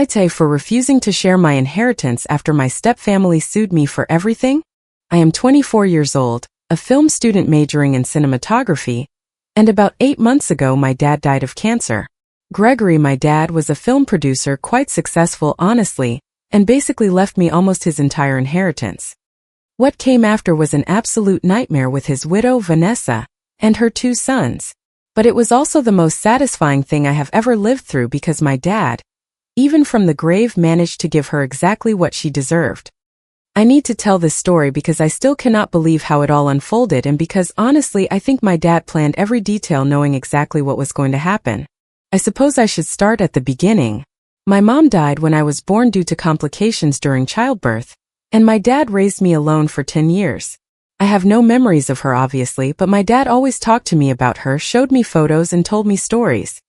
AITA for refusing to share my inheritance after my stepfamily sued me for everything? I am 24 years old, a film student majoring in cinematography, and about 8 months ago my dad died of cancer. Gregory, my dad, was a film producer, quite successful honestly, and basically left me almost his entire inheritance. What came after was an absolute nightmare with his widow Vanessa and her 2 sons. But it was also the most satisfying thing I have ever lived through because my dad, even from the grave, managed to give her exactly what she deserved. I need to tell this story because I still cannot believe how it all unfolded, and because honestly I think my dad planned every detail knowing exactly what was going to happen. I suppose I should start at the beginning. My mom died when I was born due to complications during childbirth, and my dad raised me alone for 10 years. I have no memories of her obviously, but my dad always talked to me about her, showed me photos and told me stories.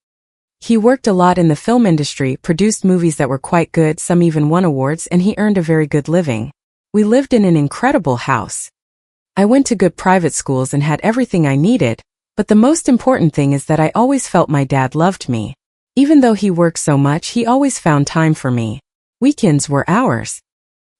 He worked a lot in the film industry, produced movies that were quite good, some even won awards, and he earned a very good living. We lived in an incredible house. I went to good private schools and had everything I needed, but the most important thing is that I always felt my dad loved me. Even though he worked so much, he always found time for me. Weekends were ours.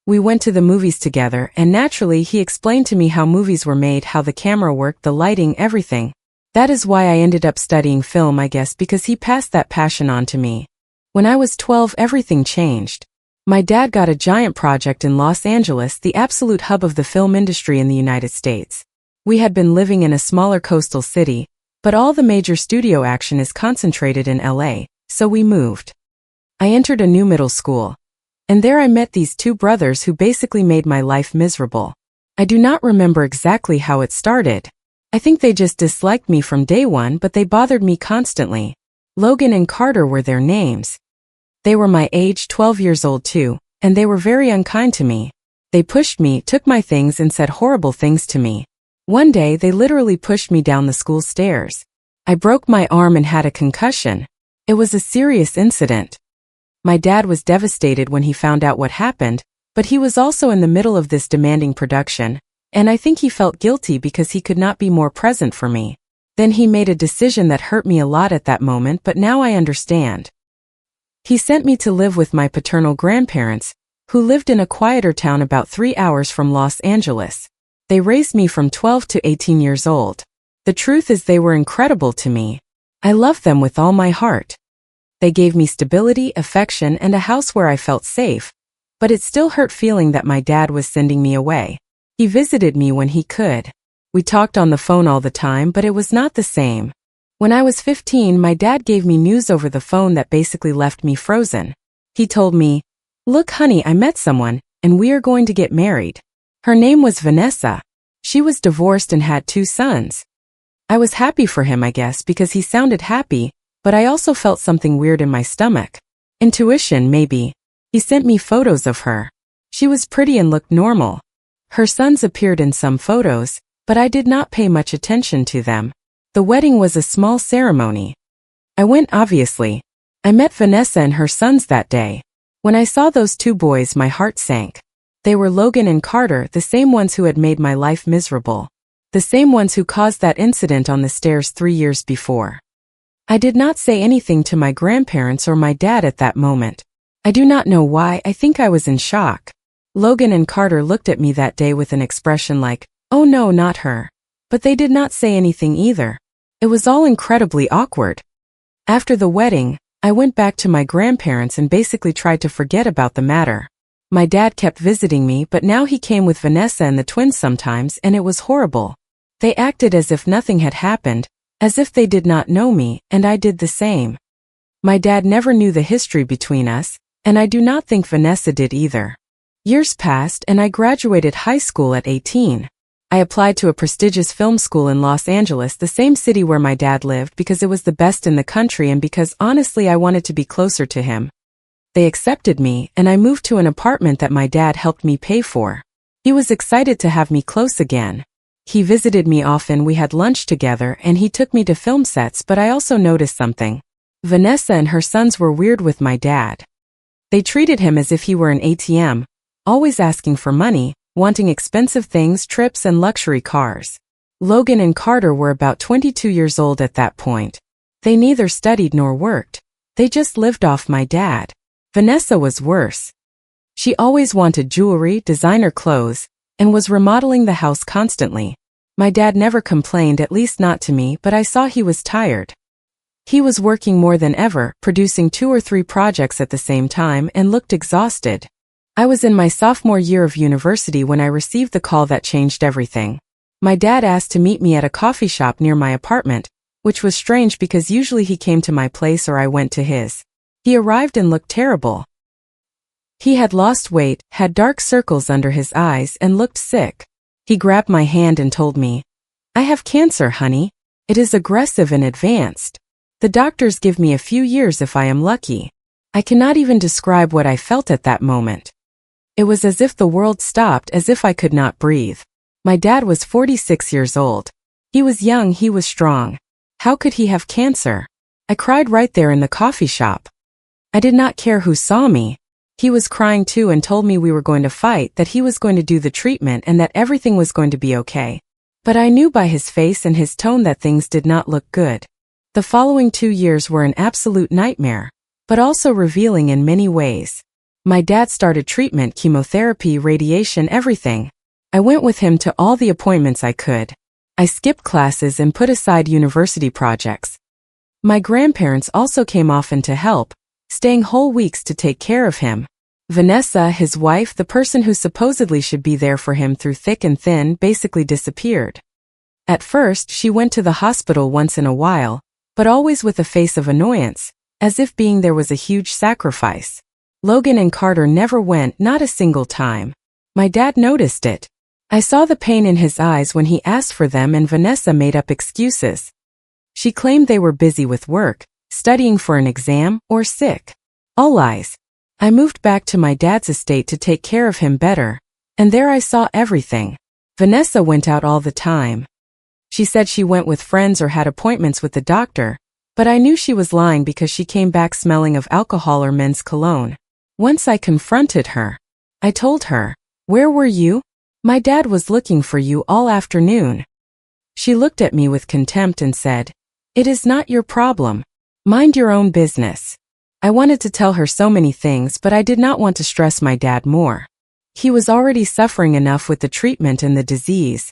We went to the movies together, and naturally he explained to me how movies were made, how the camera worked, the lighting, everything. That is why I ended up studying film, I guess, because he passed that passion on to me. When I was 12, everything changed. My dad got a giant project in Los Angeles, the absolute hub of the film industry in the United States. We had been living in a smaller coastal city, but all the major studio action is concentrated in LA, so we moved. I entered a new middle school, and there I met these 2 brothers who basically made my life miserable. I do not remember exactly how it started. I think they just disliked me from day one, but they bothered me constantly. Logan and Carter were their names. They were my age, 12 years old too, and they were very unkind to me. They pushed me, took my things, and said horrible things to me. One day they literally pushed me down the school stairs. I broke my arm and had a concussion. It was a serious incident. My dad was devastated when he found out what happened, but he was also in the middle of this demanding production, and I think he felt guilty because he could not be more present for me. Then he made a decision that hurt me a lot at that moment, but now I understand. He sent me to live with my paternal grandparents, who lived in a quieter town about 3 hours from Los Angeles. They raised me from 12 to 18 years old. The truth is they were incredible to me. I loved them with all my heart. They gave me stability, affection, and a house where I felt safe, but it still hurt feeling that my dad was sending me away. He visited me when he could. We talked on the phone all the time, but it was not the same. When I was 15, my dad gave me news over the phone that basically left me frozen. He told me, "Look, honey, I met someone, and we are going to get married." Her name was Vanessa. She was divorced and had 2 sons. I was happy for him, I guess, because he sounded happy, but I also felt something weird in my stomach. Intuition, maybe. He sent me photos of her. She was pretty and looked normal. Her sons appeared in some photos, but I did not pay much attention to them. The wedding was a small ceremony. I went, obviously. I met Vanessa and her sons that day. When I saw those 2 boys, my heart sank. They were Logan and Carter, the same ones who had made my life miserable. The same ones who caused that incident on the stairs 3 years before. I did not say anything to my grandparents or my dad at that moment. I do not know why. I think I was in shock. Logan and Carter looked at me that day with an expression like, "Oh no, not her." But they did not say anything either. It was all incredibly awkward. After the wedding, I went back to my grandparents and basically tried to forget about the matter. My dad kept visiting me, but now he came with Vanessa and the twins sometimes, and it was horrible. They acted as if nothing had happened, as if they did not know me, and I did the same. My dad never knew the history between us, and I do not think Vanessa did either. Years passed and I graduated high school at 18. I applied to a prestigious film school in Los Angeles, the same city where my dad lived, because it was the best in the country and because honestly I wanted to be closer to him. They accepted me, and I moved to an apartment that my dad helped me pay for. He was excited to have me close again. He visited me often, we had lunch together, and he took me to film sets, but I also noticed something. Vanessa and her sons were weird with my dad. They treated him as if he were an ATM, always asking for money, wanting expensive things, trips, and luxury cars. Logan and Carter were about 22 years old at that point. They neither studied nor worked. They just lived off my dad. Vanessa was worse. She always wanted jewelry, designer clothes, and was remodeling the house constantly. My dad never complained, at least not to me, but I saw he was tired. He was working more than ever, producing 2 or 3 projects at the same time, and looked exhausted. I was in my sophomore year of university when I received the call that changed everything. My dad asked to meet me at a coffee shop near my apartment, which was strange because usually he came to my place or I went to his. He arrived and looked terrible. He had lost weight, had dark circles under his eyes, and looked sick. He grabbed my hand and told me, "I have cancer, honey. It is aggressive and advanced. The doctors give me a few years if I am lucky." I cannot even describe what I felt at that moment. It was as if the world stopped, as if I could not breathe. My dad was 46 years old. He was young, he was strong. How could he have cancer? I cried right there in the coffee shop. I did not care who saw me. He was crying too and told me we were going to fight, that he was going to do the treatment and that everything was going to be okay. But I knew by his face and his tone that things did not look good. The following 2 years were an absolute nightmare, but also revealing in many ways. My dad started treatment, chemotherapy, radiation, everything. I went with him to all the appointments I could. I skipped classes and put aside university projects. My grandparents also came often to help, staying whole weeks to take care of him. Vanessa, his wife, the person who supposedly should be there for him through thick and thin, basically disappeared. At first, she went to the hospital once in a while, but always with a face of annoyance, as if being there was a huge sacrifice. Logan and Carter never went, not a single time. My dad noticed it. I saw the pain in his eyes when he asked for them, and Vanessa made up excuses. She claimed they were busy with work, studying for an exam, or sick. All lies. I moved back to my dad's estate to take care of him better, and there I saw everything. Vanessa went out all the time. She said she went with friends or had appointments with the doctor, but I knew she was lying because she came back smelling of alcohol or men's cologne. Once I confronted her. I told her, "Where were you? My dad was looking for you all afternoon." She looked at me with contempt and said, "It is not your problem. Mind your own business." I wanted to tell her so many things, but I did not want to stress my dad more. He was already suffering enough with the treatment and the disease.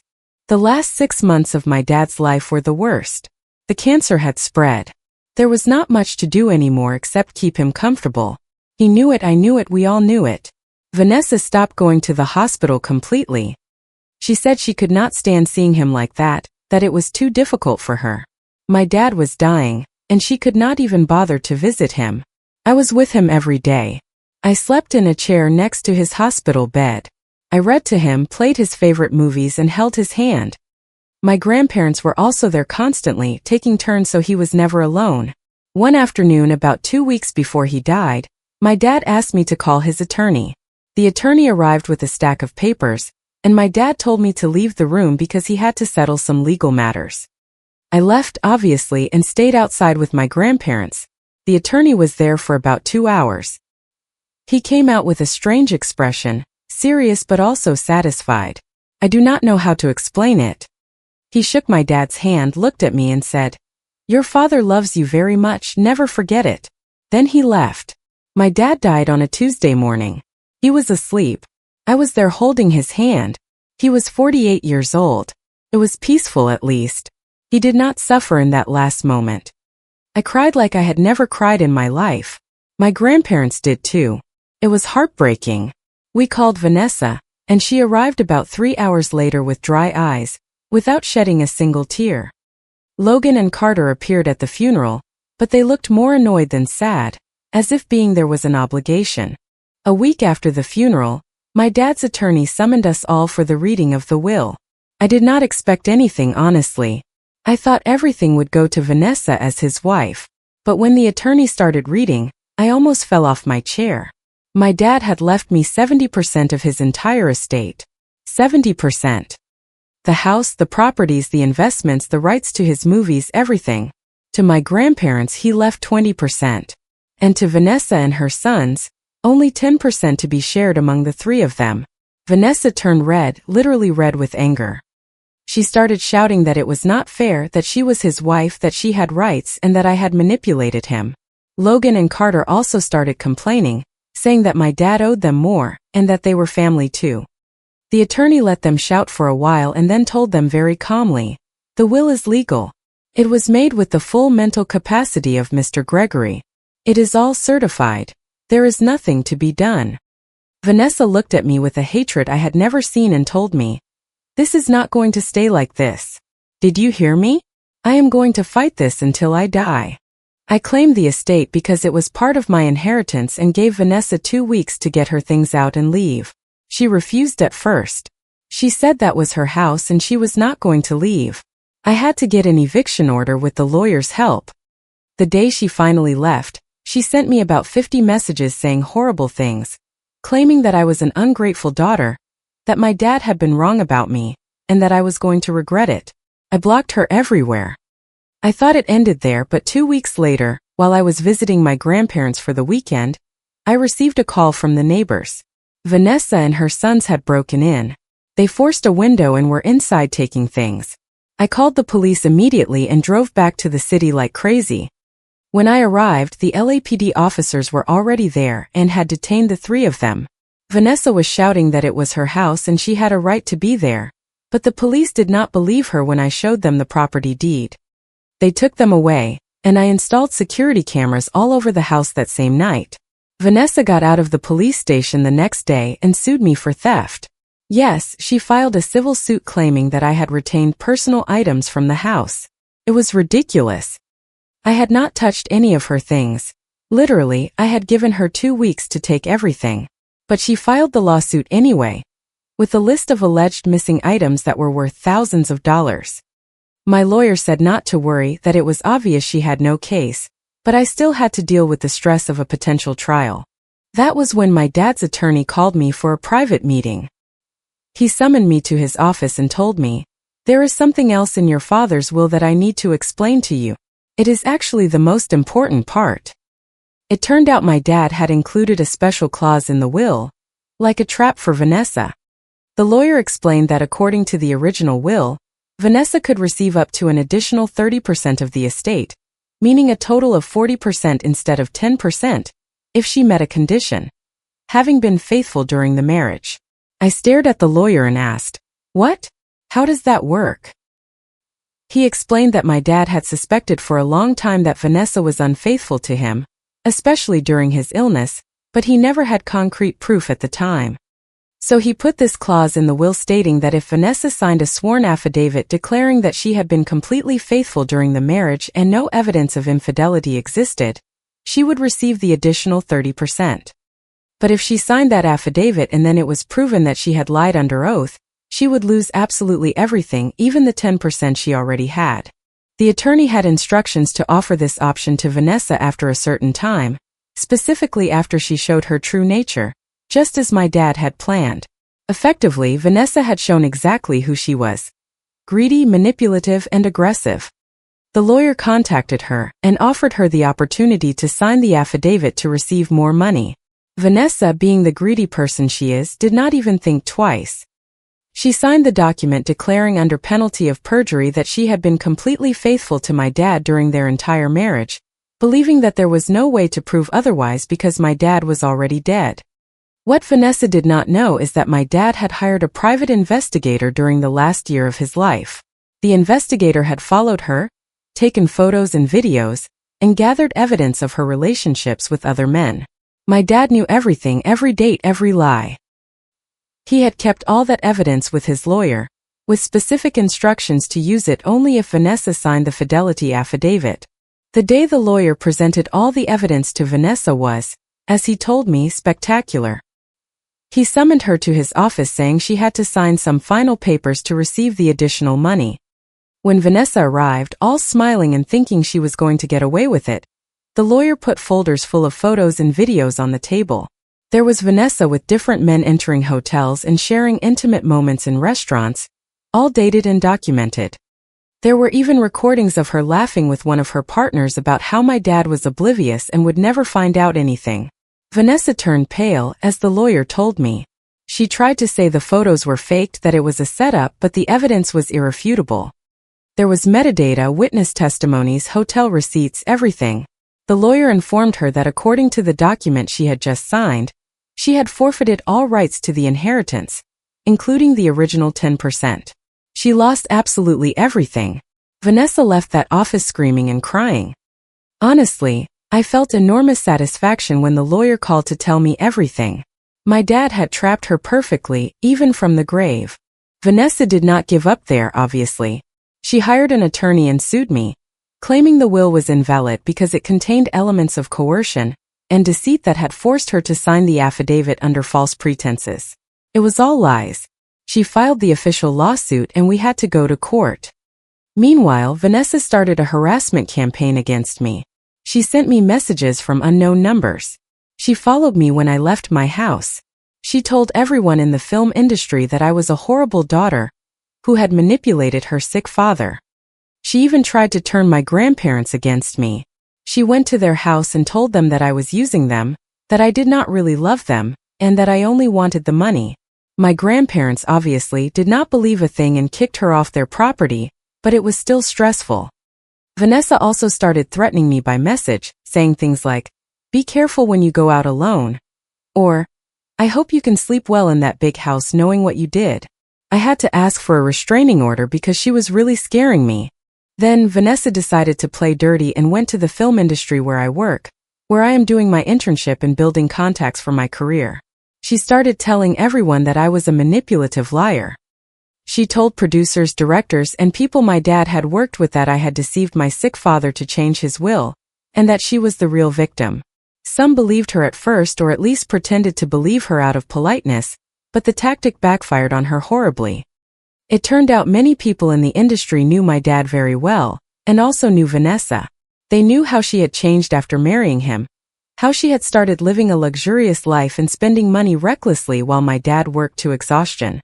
The last 6 months of my dad's life were the worst. The cancer had spread. There was not much to do anymore except keep him comfortable. He knew it, I knew it, we all knew it. Vanessa stopped going to the hospital completely. She said she could not stand seeing him like that it was too difficult for her. My dad was dying, and she could not even bother to visit him. I was with him every day. I slept in a chair next to his hospital bed. I read to him, played his favorite movies, and held his hand. My grandparents were also there constantly, taking turns so he was never alone. One afternoon, about 2 weeks before he died, my dad asked me to call his attorney. The attorney arrived with a stack of papers, and my dad told me to leave the room because he had to settle some legal matters. I left, obviously, and stayed outside with my grandparents. The attorney was there for about 2 hours. He came out with a strange expression, serious but also satisfied. I do not know how to explain it. He shook my dad's hand, looked at me and said, "Your father loves you very much, never forget it." Then he left. My dad died on a Tuesday morning. He was asleep. I was there holding his hand. He was 48 years old. It was peaceful at least. He did not suffer in that last moment. I cried like I had never cried in my life. My grandparents did too. It was heartbreaking. We called Vanessa, and she arrived about 3 hours later with dry eyes, without shedding a single tear. Logan and Carter appeared at the funeral, but they looked more annoyed than sad, as if being there was an obligation. A week after the funeral, my dad's attorney summoned us all for the reading of the will. I did not expect anything, honestly. I thought everything would go to Vanessa as his wife, but when the attorney started reading, I almost fell off my chair. My dad had left me 70% of his entire estate. 70%. The house, the properties, the investments, the rights to his movies, everything. To my grandparents he left 20%. And to Vanessa and her sons, only 10% to be shared among the 3 of them. Vanessa turned red, literally red with anger. She started shouting that it was not fair, that she was his wife, that she had rights, and that I had manipulated him. Logan and Carter also started complaining, saying that my dad owed them more, and that they were family too. The attorney let them shout for a while and then told them very calmly, "The will is legal. It was made with the full mental capacity of Mr. Gregory. It is all certified. There is nothing to be done." Vanessa looked at me with a hatred I had never seen and told me, "This is not going to stay like this. Did you hear me? I am going to fight this until I die." I claimed the estate because it was part of my inheritance and gave Vanessa 2 weeks to get her things out and leave. She refused at first. She said that was her house and she was not going to leave. I had to get an eviction order with the lawyer's help. The day she finally left, she sent me about 50 messages saying horrible things, claiming that I was an ungrateful daughter, that my dad had been wrong about me, and that I was going to regret it. I blocked her everywhere. I thought it ended there, but 2 weeks later, while I was visiting my grandparents for the weekend, I received a call from the neighbors. Vanessa and her sons had broken in. They forced a window and were inside taking things. I called the police immediately and drove back to the city like crazy. When I arrived, the LAPD officers were already there and had detained the 3 of them. Vanessa was shouting that it was her house and she had a right to be there, but the police did not believe her when I showed them the property deed. They took them away, and I installed security cameras all over the house that same night. Vanessa got out of the police station the next day and sued me for theft. Yes, she filed a civil suit claiming that I had retained personal items from the house. It was ridiculous. I had not touched any of her things. Literally, I had given her 2 weeks to take everything. But she filed the lawsuit anyway, with a list of alleged missing items that were worth thousands of dollars. My lawyer said not to worry, that it was obvious she had no case, but I still had to deal with the stress of a potential trial. That was when my dad's attorney called me for a private meeting. He summoned me to his office and told me, "There is something else in your father's will that I need to explain to you. It is actually the most important part." It turned out my dad had included a special clause in the will, like a trap for Vanessa. The lawyer explained that according to the original will, Vanessa could receive up to an additional 30% of the estate, meaning a total of 40% instead of 10%, if she met a condition: having been faithful during the marriage. I stared at the lawyer and asked, "What? How does that work?" He explained that my dad had suspected for a long time that Vanessa was unfaithful to him, especially during his illness, but he never had concrete proof at the time. So he put this clause in the will stating that if Vanessa signed a sworn affidavit declaring that she had been completely faithful during the marriage and no evidence of infidelity existed, she would receive the additional 30%. But if she signed that affidavit and then it was proven that she had lied under oath, she would lose absolutely everything, even the 10% she already had. The attorney had instructions to offer this option to Vanessa after a certain time, specifically after she showed her true nature, just as my dad had planned. Effectively, Vanessa had shown exactly who she was: greedy, manipulative, and aggressive. The lawyer contacted her and offered her the opportunity to sign the affidavit to receive more money. Vanessa, being the greedy person she is, did not even think twice. She signed the document declaring under penalty of perjury that she had been completely faithful to my dad during their entire marriage, believing that there was no way to prove otherwise because my dad was already dead. What Vanessa did not know is that my dad had hired a private investigator during the last year of his life. The investigator had followed her, taken photos and videos, and gathered evidence of her relationships with other men. My dad knew everything, every date, every lie. He had kept all that evidence with his lawyer, with specific instructions to use it only if Vanessa signed the fidelity affidavit. The day the lawyer presented all the evidence to Vanessa was, as he told me, spectacular. He summoned her to his office saying she had to sign some final papers to receive the additional money. When Vanessa arrived, all smiling and thinking she was going to get away with it, the lawyer put folders full of photos and videos on the table. There was Vanessa with different men entering hotels and sharing intimate moments in restaurants, all dated and documented. There were even recordings of her laughing with one of her partners about how my dad was oblivious and would never find out anything. Vanessa turned pale, as the lawyer told me. She tried to say the photos were faked, that it was a setup, but the evidence was irrefutable. There was metadata, witness testimonies, hotel receipts, everything. The lawyer informed her that according to the document she had just signed, she had forfeited all rights to the inheritance, including the original 10%. She lost absolutely everything. Vanessa left that office screaming and crying. Honestly, I felt enormous satisfaction when the lawyer called to tell me everything. My dad had trapped her perfectly, even from the grave. Vanessa did not give up there, obviously. She hired an attorney and sued me, claiming the will was invalid because it contained elements of coercion and deceit that had forced her to sign the affidavit under false pretenses. It was all lies. She filed the official lawsuit and we had to go to court. Meanwhile, Vanessa started a harassment campaign against me. She sent me messages from unknown numbers. She followed me when I left my house. She told everyone in the film industry that I was a horrible daughter who had manipulated her sick father. She even tried to turn my grandparents against me. She went to their house and told them that I was using them, that I did not really love them, and that I only wanted the money. My grandparents obviously did not believe a thing and kicked her off their property, but it was still stressful. Vanessa also started threatening me by message, saying things like, "Be careful when you go out alone," or, "I hope you can sleep well in that big house knowing what you did." I had to ask for a restraining order because she was really scaring me. Then Vanessa decided to play dirty and went to the film industry where I work, where I am doing my internship and building contacts for my career. She started telling everyone that I was a manipulative liar. She told producers, directors, and people my dad had worked with that I had deceived my sick father to change his will, and that she was the real victim. Some believed her at first, or at least pretended to believe her out of politeness, but the tactic backfired on her horribly. It turned out many people in the industry knew my dad very well, and also knew Vanessa. They knew how she had changed after marrying him, how she had started living a luxurious life and spending money recklessly while my dad worked to exhaustion.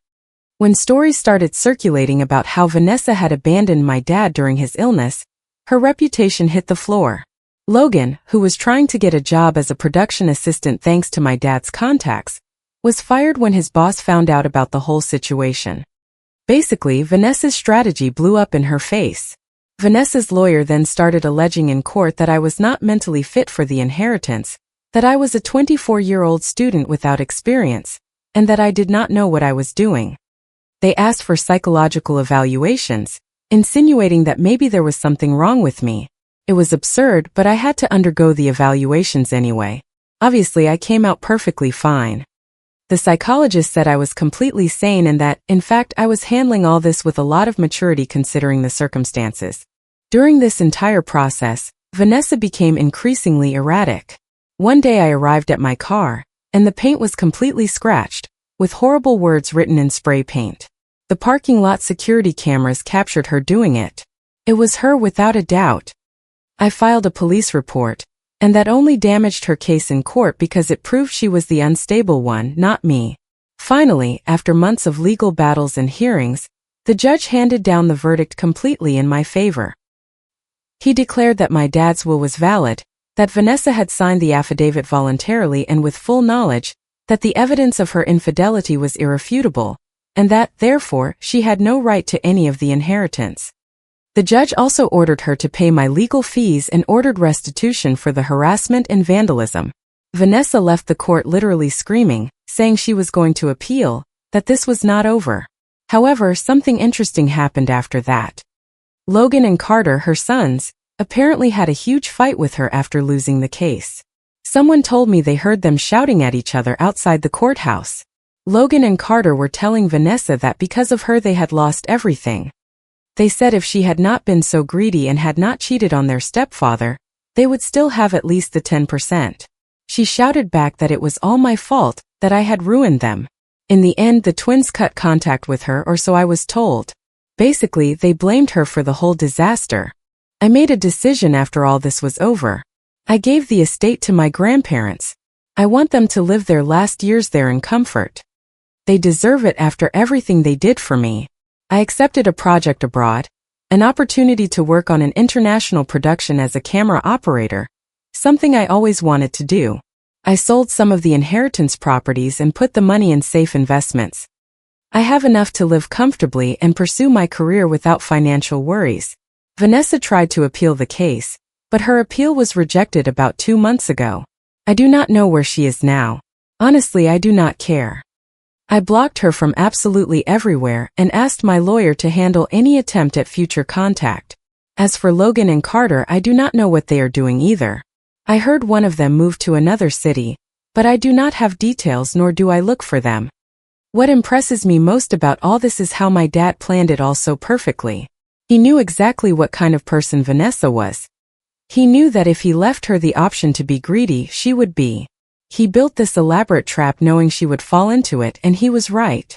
When stories started circulating about how Vanessa had abandoned my dad during his illness, her reputation hit the floor. Logan, who was trying to get a job as a production assistant thanks to my dad's contacts, was fired when his boss found out about the whole situation. Basically, Vanessa's strategy blew up in her face. Vanessa's lawyer then started alleging in court that I was not mentally fit for the inheritance, that I was a 24-year-old student without experience, and that I did not know what I was doing. They asked for psychological evaluations, insinuating that maybe there was something wrong with me. It was absurd, but I had to undergo the evaluations anyway. Obviously, I came out perfectly fine. The psychologist said I was completely sane and that, in fact, I was handling all this with a lot of maturity considering the circumstances. During this entire process, Vanessa became increasingly erratic. One day I arrived at my car, and the paint was completely scratched, with horrible words written in spray paint. The parking lot security cameras captured her doing it. It was her without a doubt. I filed a police report, and that only damaged her case in court because it proved she was the unstable one, not me. Finally, after months of legal battles and hearings, the judge handed down the verdict completely in my favor. He declared that my dad's will was valid, that Vanessa had signed the affidavit voluntarily and with full knowledge, that the evidence of her infidelity was irrefutable, and that, therefore, she had no right to any of the inheritance. The judge also ordered her to pay my legal fees and ordered restitution for the harassment and vandalism. Vanessa left the court literally screaming, saying she was going to appeal, that this was not over. However, something interesting happened after that. Logan and Carter, her sons, apparently had a huge fight with her after losing the case. Someone told me they heard them shouting at each other outside the courthouse. Logan and Carter were telling Vanessa that because of her they had lost everything. They said if she had not been so greedy and had not cheated on their stepfather, they would still have at least the 10%. She shouted back that it was all my fault, that I had ruined them. In the end, the twins cut contact with her, or so I was told. Basically, they blamed her for the whole disaster. I made a decision after all this was over. I gave the estate to my grandparents. I want them to live their last years there in comfort. They deserve it after everything they did for me. I accepted a project abroad, an opportunity to work on an international production as a camera operator, something I always wanted to do. I sold some of the inheritance properties and put the money in safe investments. I have enough to live comfortably and pursue my career without financial worries. Vanessa tried to appeal the case, But her appeal was rejected about 2 months ago. I do not know where she is now. Honestly, I do not care. I blocked her from absolutely everywhere and asked my lawyer to handle any attempt at future contact. As for Logan and Carter, I do not know what they are doing either. I heard one of them moved to another city, but I do not have details nor do I look for them. What impresses me most about all this is how my dad planned it all so perfectly. He knew exactly what kind of person Vanessa was. He knew that if he left her the option to be greedy, she would be. He built this elaborate trap knowing she would fall into it, and he was right.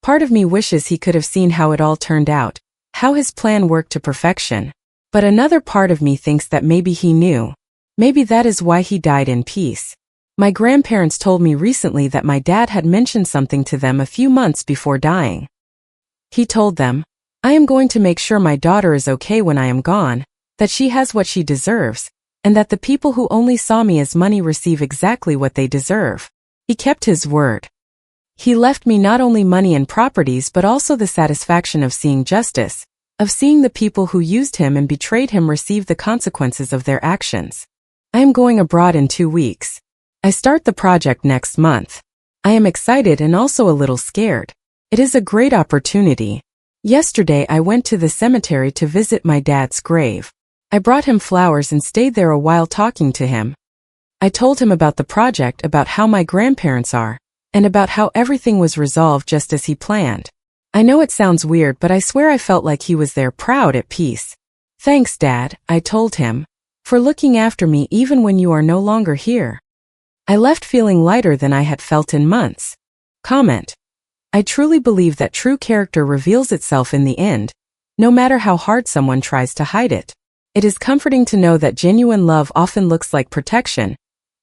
Part of me wishes he could have seen how it all turned out, how his plan worked to perfection. But another part of me thinks that maybe he knew. Maybe that is why he died in peace. My grandparents told me recently that my dad had mentioned something to them a few months before dying. He told them, "I am going to make sure my daughter is okay when I am gone, that she has what she deserves, and that the people who only saw me as money receive exactly what they deserve." He kept his word. He left me not only money and properties but also the satisfaction of seeing justice, of seeing the people who used him and betrayed him receive the consequences of their actions. I am going abroad in 2 weeks. I start the project next month. I am excited and also a little scared. It is a great opportunity. Yesterday I went to the cemetery to visit my dad's grave. I brought him flowers and stayed there a while talking to him. I told him about the project, about how my grandparents are, and about how everything was resolved just as he planned. I know it sounds weird, but I swear I felt like he was there, proud, at peace. "Thanks, Dad," I told him, "for looking after me even when you are no longer here." I left feeling lighter than I had felt in months. Comment. I truly believe that true character reveals itself in the end, no matter how hard someone tries to hide it. It is comforting to know that genuine love often looks like protection,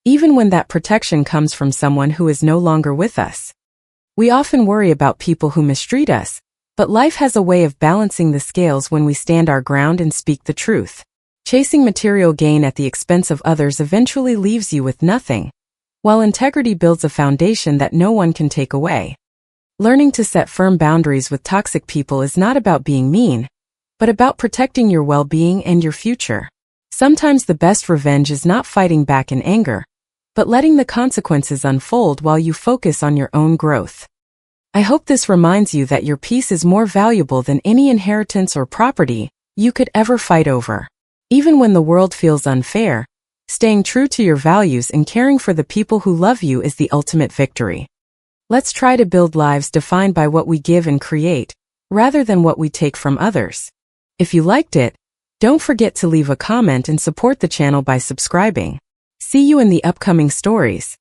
even when that protection comes from someone who is no longer with us. We often worry about people who mistreat us, but life has a way of balancing the scales when we stand our ground and speak the truth. Chasing material gain at the expense of others eventually leaves you with nothing, while integrity builds a foundation that no one can take away. Learning to set firm boundaries with toxic people is not about being mean, but about protecting your well-being and your future. Sometimes the best revenge is not fighting back in anger, but letting the consequences unfold while you focus on your own growth. I hope this reminds you that your peace is more valuable than any inheritance or property you could ever fight over. Even when the world feels unfair, staying true to your values and caring for the people who love you is the ultimate victory. Let's try to build lives defined by what we give and create, rather than what we take from others. If you liked it, don't forget to leave a comment and support the channel by subscribing. See you in the upcoming stories.